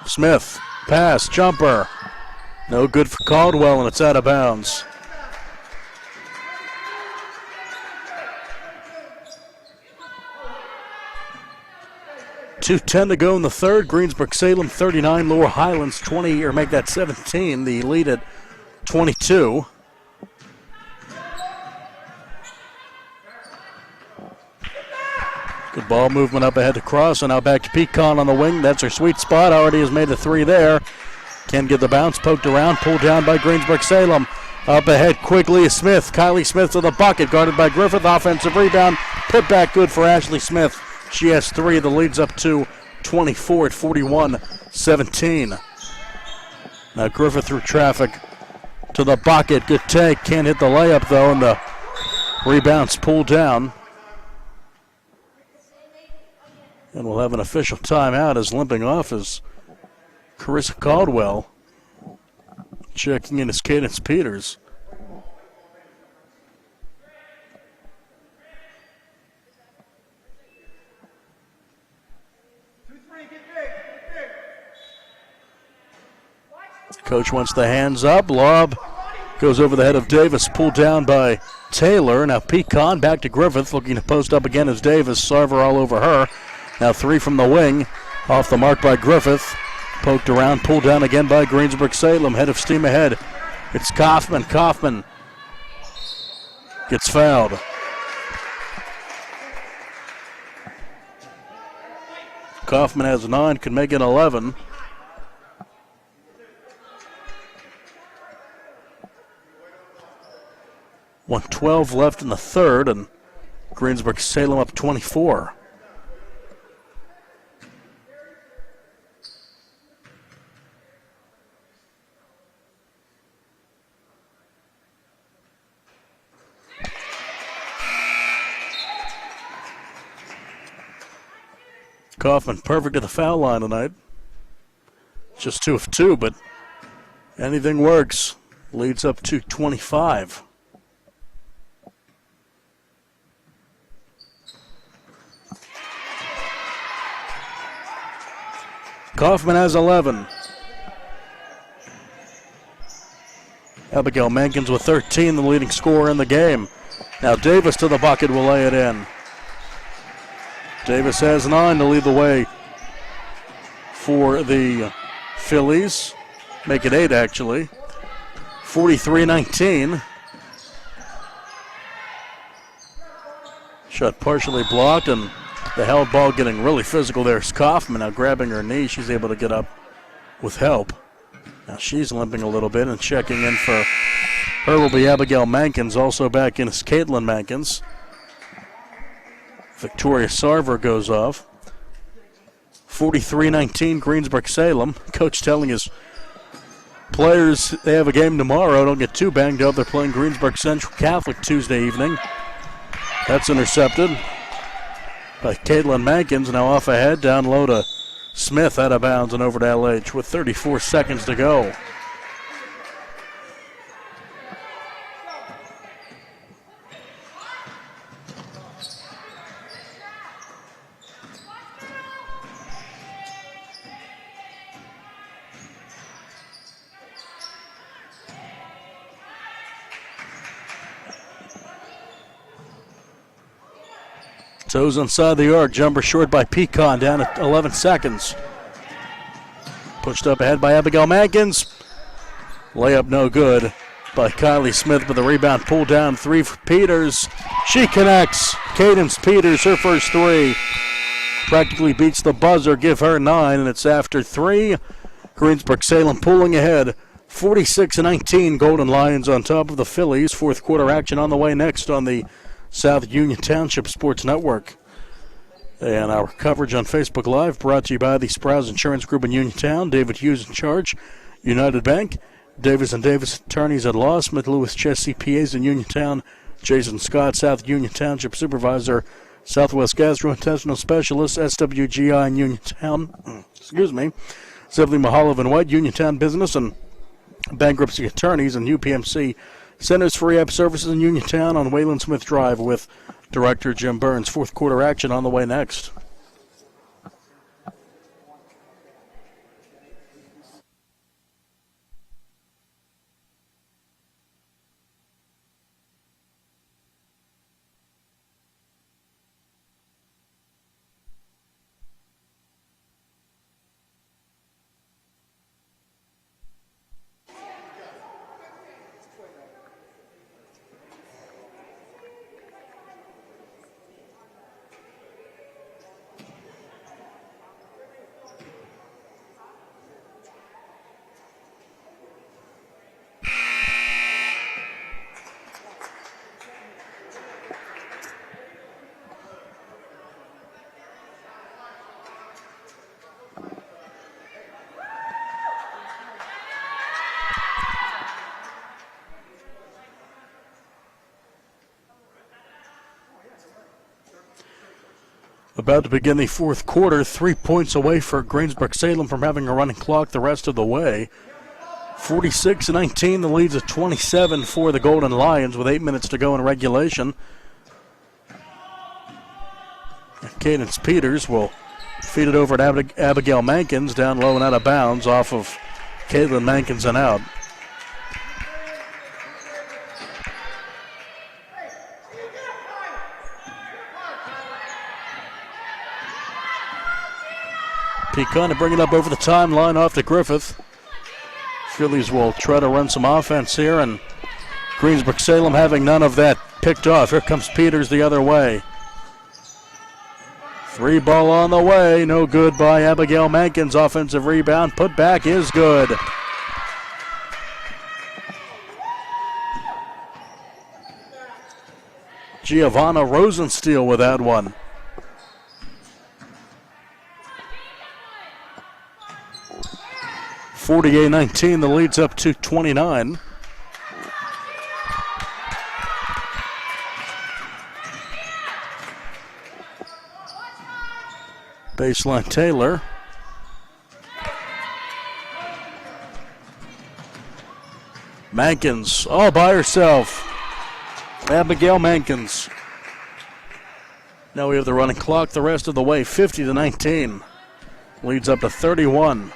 Speaker 2: Smith. Pass. Jumper. No good for Caldwell, and it's out of bounds. .210 to go in the third. Greensburg Salem 39, Lower Highlands 20, or make that 17. The lead at 22. Good ball movement up ahead to Cross, and now back to Pecan on the wing. That's her sweet spot. Already has made a three there. Can get the bounce, poked around, pulled down by Greensburg Salem. Up ahead quickly is Smith. Kylie Smith to the bucket, guarded by Griffith. Offensive rebound, put back good for Ashley Smith. She has three. The lead's up to 24 at 41-17. Now Griffith through traffic to the bucket. Good take. Can't hit the layup, though, and the rebound's pulled down. And we'll have an official timeout as limping off is Carissa Caldwell. Checking in is Cadence Peters. Coach wants the hands up. Lob goes over the head of Davis. Pulled down by Taylor. Now Pecan back to Griffith. Looking to post up again as Davis. Sarver all over her. Now three from the wing. Off the mark by Griffith. Poked around. Pulled down again by Greensburg Salem. Head of steam ahead. It's Kaufman. Kaufman gets fouled. Kaufman has 9. Can make it 11. .112 left in the third, and Greensburg Salem up 24. Kaufman perfect at the foul line tonight. Just 2 of 2, but anything works. Leads up to 25. Kaufman has 11. Abigail Mankins with 13, the leading scorer in the game. Now Davis to the bucket will lay it in. Davis has 9 to lead the way for the Phillies. Make it 8, actually. 43-19. Shot partially blocked, and the held ball getting really physical. There's Kaufman now grabbing her knee. She's able to get up with help. Now she's limping a little bit, and checking in for her will be Abigail Mankins. Also back in is Caitlin Mankins. Victoria Sarver goes off. 43-19 Greensburg Salem. Coach telling his players they have a game tomorrow. Don't get too banged up. They're playing Greensburg Central Catholic Tuesday evening. That's intercepted by Caitlin Mankins. Now off ahead, down low to Smith, out of bounds and over to LH with 34 seconds to go. Toes inside the arc. Jumper short by Pecan. Down at 11 seconds. Pushed up ahead by Abigail Mankins. Layup no good by Kylie Smith, but the rebound pulled down. 3 for Peters. She connects. Cadence Peters, her first 3. Practically beats the buzzer. Give her 9, and it's after 3. Greensburg-Salem pulling ahead. 46-19. Golden Lions on top of the Fillies. Fourth quarter action on the way next on the South Union Township Sports Network. And our coverage on Facebook Live brought to you by the Sprouse Insurance Group in Uniontown. David Hughes in charge. United Bank. Davis & Davis Attorneys at Law. Smith Lewis Chess CPAs in Uniontown. Jason Scott, South Union Township Supervisor. Southwest Gastrointestinal Specialist, SWGI in Uniontown. Excuse me. Sibley Mahalav and White, Uniontown Business and Bankruptcy Attorneys, and UPMC Centers for Rehab Services in Uniontown on Wayland Smith Drive with Director Jim Burns. Fourth quarter action on the way next. About to begin the fourth quarter, 3 points away for Greensburg-Salem from having a running clock the rest of the way. 46-19, the lead's at 27 for the Golden Lions with 8 minutes to go in regulation. Cadence Peters will feed it over to Abigail Mankins, down low and out of bounds off of Caitlin Mankins and out. Pecan to bring it up over the timeline off to Griffith. Fillies will try to run some offense here, and Greensburg-Salem having none of that picked off. Here comes Peters the other way. 3 ball on the way, no good by Abigail Mankins. Offensive rebound, put back is good. Giovanna Rosensteel with that one. (48-19), the lead's up to 29. Baseline Taylor. Mankins all by herself. Abigail Mankins. Now we have the running clock the rest of the way, 50-19. Leads up to 31.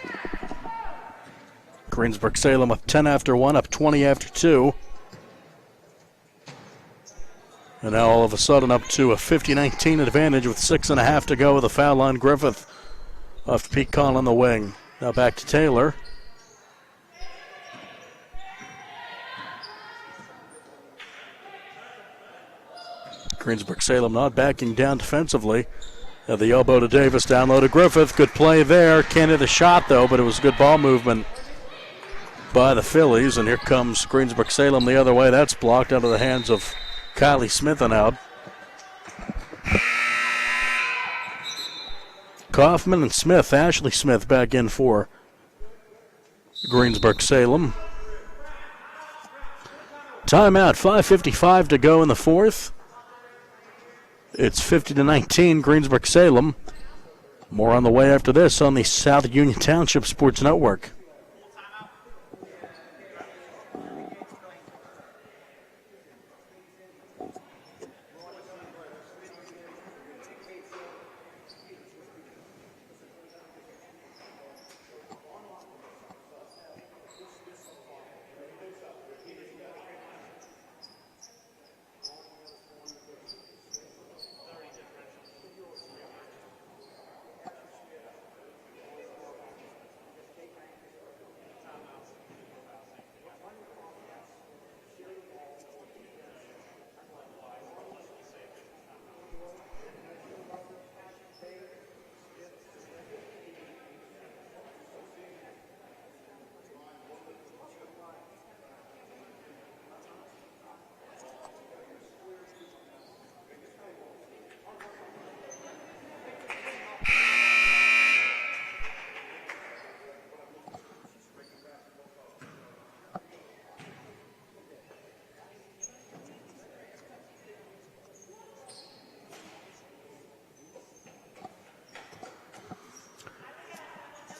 Speaker 2: Greensburg-Salem up 10 after 1, up 20 after 2. And now all of a sudden up to a 50-19 advantage with 6.5 to go with the foul line. Griffith off to Pecan on the wing. Now back to Taylor. Greensburg-Salem not backing down defensively. At the elbow to Davis, down low to Griffith. Good play there. Can't hit the shot though, but it was good ball movement by the Fillies, and here comes Greensburg-Salem the other way. That's blocked out of the hands of Kylie Smith and out. Kaufman and Smith, Ashley Smith back in for Greensburg-Salem. Timeout, 5:55 to go in the fourth. It's 50-19, Greensburg-Salem. More on the way after this on the South Union Township Sports Network.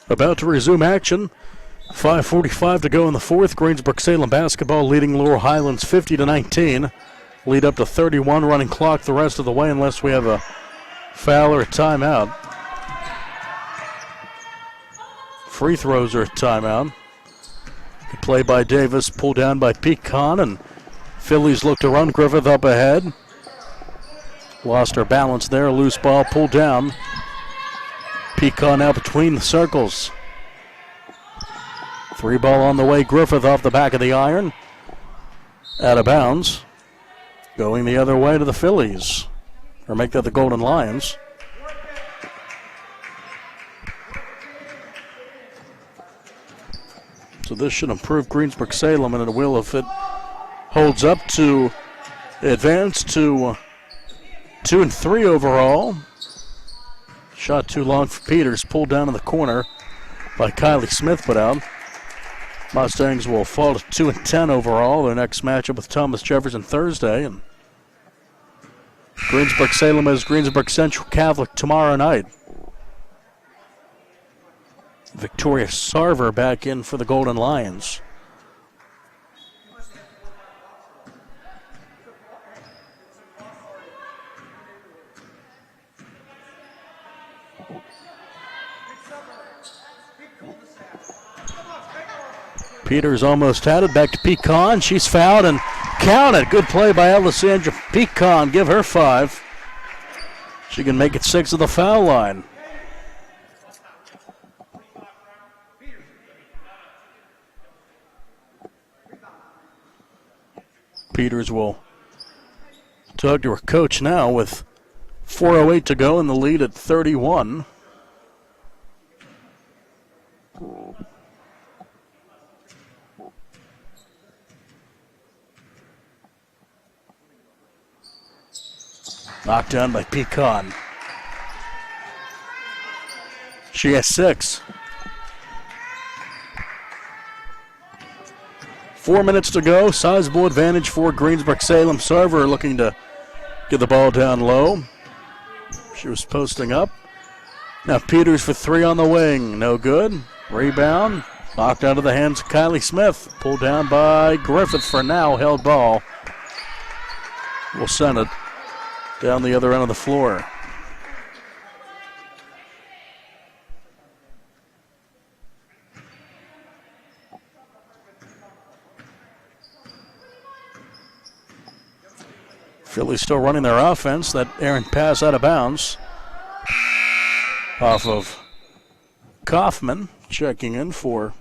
Speaker 2: About to resume action. 5:45 to go in the fourth. Greensburg Salem basketball leading Laurel Highlands 50-19. Lead up to 31, running clock the rest of the way unless we have a foul or a timeout. Free throws are a timeout. Good play by Davis, pulled down by Pecan, and Fillies look to run. Griffith up ahead. Lost her balance there. Loose ball pulled down. Pecan now between the circles. Three ball on the way. Griffith off the back of the iron. Out of bounds. Going the other way to the Fillies. Or make that the Golden Lions. So this should improve Greensburg Salem, and it will if it holds up to advance to 2-3 overall. Shot too long for Peters, pulled down in the corner by Kylie Smith, put out. Mustangs will fall to 2-10 overall. Their next matchup with Thomas Jefferson Thursday, and Greensburg Salem has Greensburg Central Catholic tomorrow night. Victoria Sarver back in for the Golden Lions. Peters almost had it. Back to Pecan. She's fouled and counted. Good play by Alessandra Pecan. Give her 5. She can make it 6 at the foul line. Peters will talk to her coach now with 4:08 to go in the lead at 31. Knocked down by Pecan. She has 6. 4 minutes to go. Sizable advantage for Greensburg Salem. Sarver looking to get the ball down low. She was posting up. Now Peters for 3 on the wing. No good. Rebound. Knocked out of the hands of Kylie Smith. Pulled down by Griffith for now. Held ball. We'll send it down the other end of the floor. Phillies still running their offense. That errant pass out of bounds. Off of Kaufman. Checking in for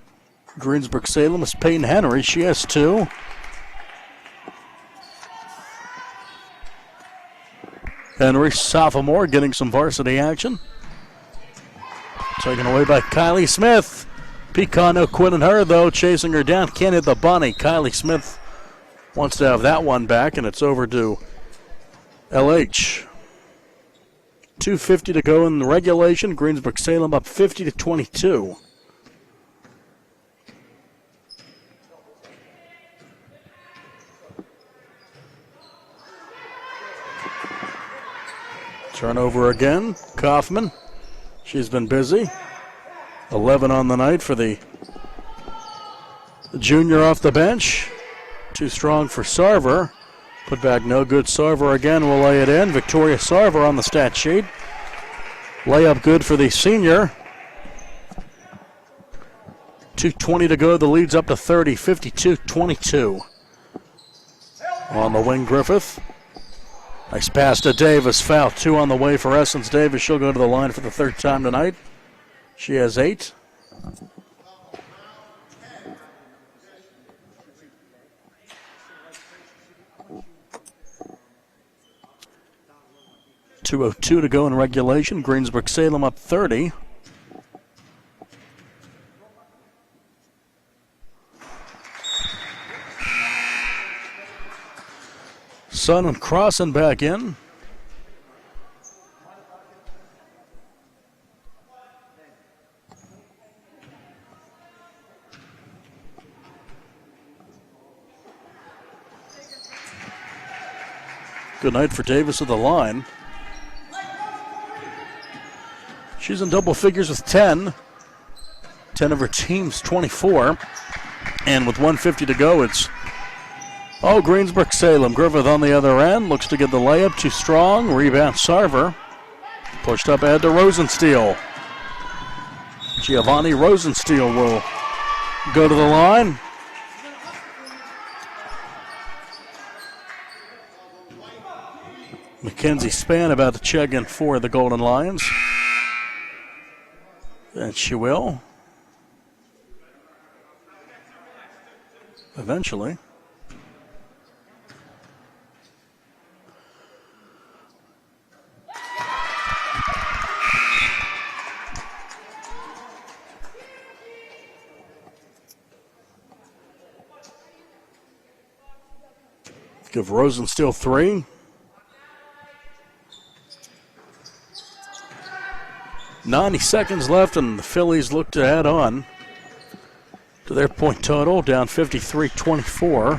Speaker 2: Greensburg Salem is Peyton Henry. She has 2. Henry, sophomore, getting some varsity action. Taken away by Kylie Smith. Pecan no quitting her, though. Chasing her down. Can't hit the bunny. Kylie Smith wants to have that one back, and it's over to LH. 2:50 to go in the regulation. Greensburg Salem up 50-22. Turnover again. Kaufman. She's been busy. 11 on the night for the junior off the bench. Too strong for Sarver. Put back no good. Sarver again will lay it in. Victoria Sarver on the stat sheet. Layup good for the senior. 2:20 to go. The lead's up to 30. 52-22. On the wing, Griffith. Nice pass to Davis. Foul 2 on the way for Essence Davis. She'll go to the line for the 3rd time tonight. She has 8. .202 to go in regulation. Greensburg Salem up 30. Sun and Crossan back in. Good night for Davis at the line. She's in double figures with 10. 10 of her team's 24. And with 1:50 to go, it's Greensburg Salem. Griffith on the other end. Looks to get the layup. Too strong. Rebound Sarver. Pushed up ahead to Rosensteel. Giovanni Rosensteel will go to the line. Mackenzie Spann about to check in for the Golden Lions. And she will. Eventually. Give Rosensteel 3. .90 seconds left, and the Fillies look to add on to their point total, down 53-24.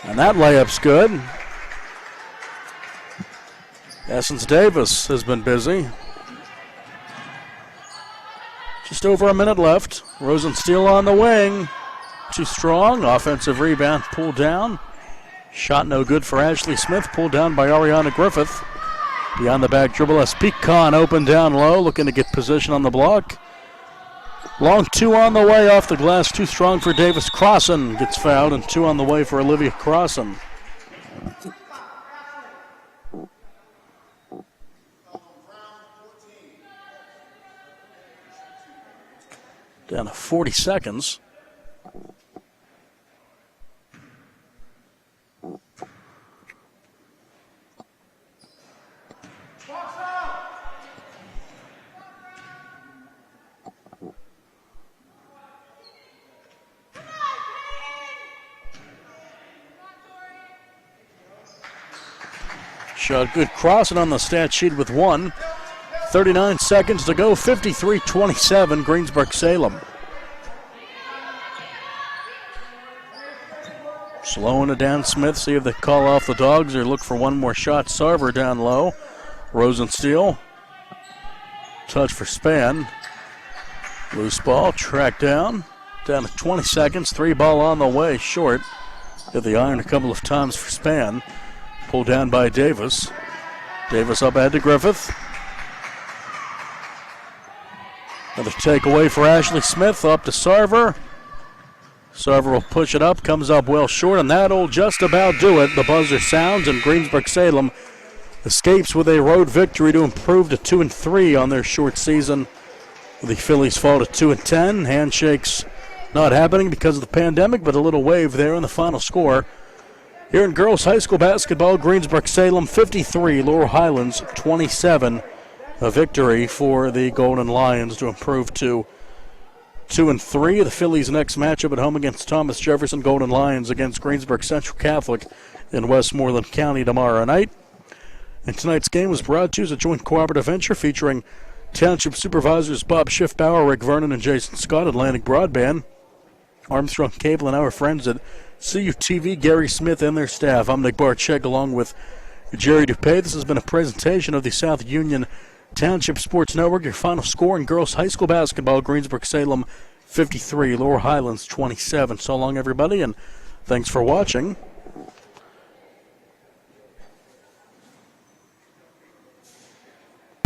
Speaker 2: And that layup's good. Essence Davis has been busy. Just over a minute left. Rosensteel on the wing. Too strong. Offensive rebound pulled down. Shot no good for Ashley Smith. Pulled down by Ariana Griffith. Beyond the back dribble as Pecan open down low. Looking to get position on the block. Long 2 on the way off the glass. Too strong for Davis. Crossan gets fouled, and 2 on the way for Olivia Crossan. Down to 40 seconds. Shot good. Crossing on the stat sheet with 1. 39 seconds to go. 53-27 Greensburg Salem. Slowing it down. Smith, see if they call off the dogs or look for one more shot. Sarver down low. Rosensteel. Touch for Spann. Loose ball. Tracked down. Down to 20 seconds. 3 ball on the way. Short. Hit the iron a couple of times for Spann. Pulled down by Davis. Davis up ahead to Griffith. Another takeaway for Ashley Smith. Up to Sarver. Sarver will push it up. Comes up well short, and that'll just about do it. The buzzer sounds, and Greensburg Salem escapes with a road victory to improve to 2-3 on their short season. The Phillies fall to 2-10. Handshakes not happening because of the pandemic, but a little wave there in the final score. Here in girls high school basketball, Greensburg Salem 53, Laurel Highlands 27. A victory for the Golden Lions to improve to 2-3. The Phillies' next matchup at home against Thomas Jefferson. Golden Lions against Greensburg Central Catholic in Westmoreland County tomorrow night. And tonight's game was brought to you as a joint cooperative venture featuring Township Supervisors Bob Schiffbauer, Rick Vernon, and Jason Scott, Atlantic Broadband, Armstrong Cable, and our friends at CUTV, Gary Smith, and their staff. I'm Nick Barczyk along with Jerry Dupay. This has been a presentation of the South Union Township Sports Network. Your final score in girls high school basketball, Greensburg Salem 53, Laurel Highlands 27. So long, everybody, and thanks for watching.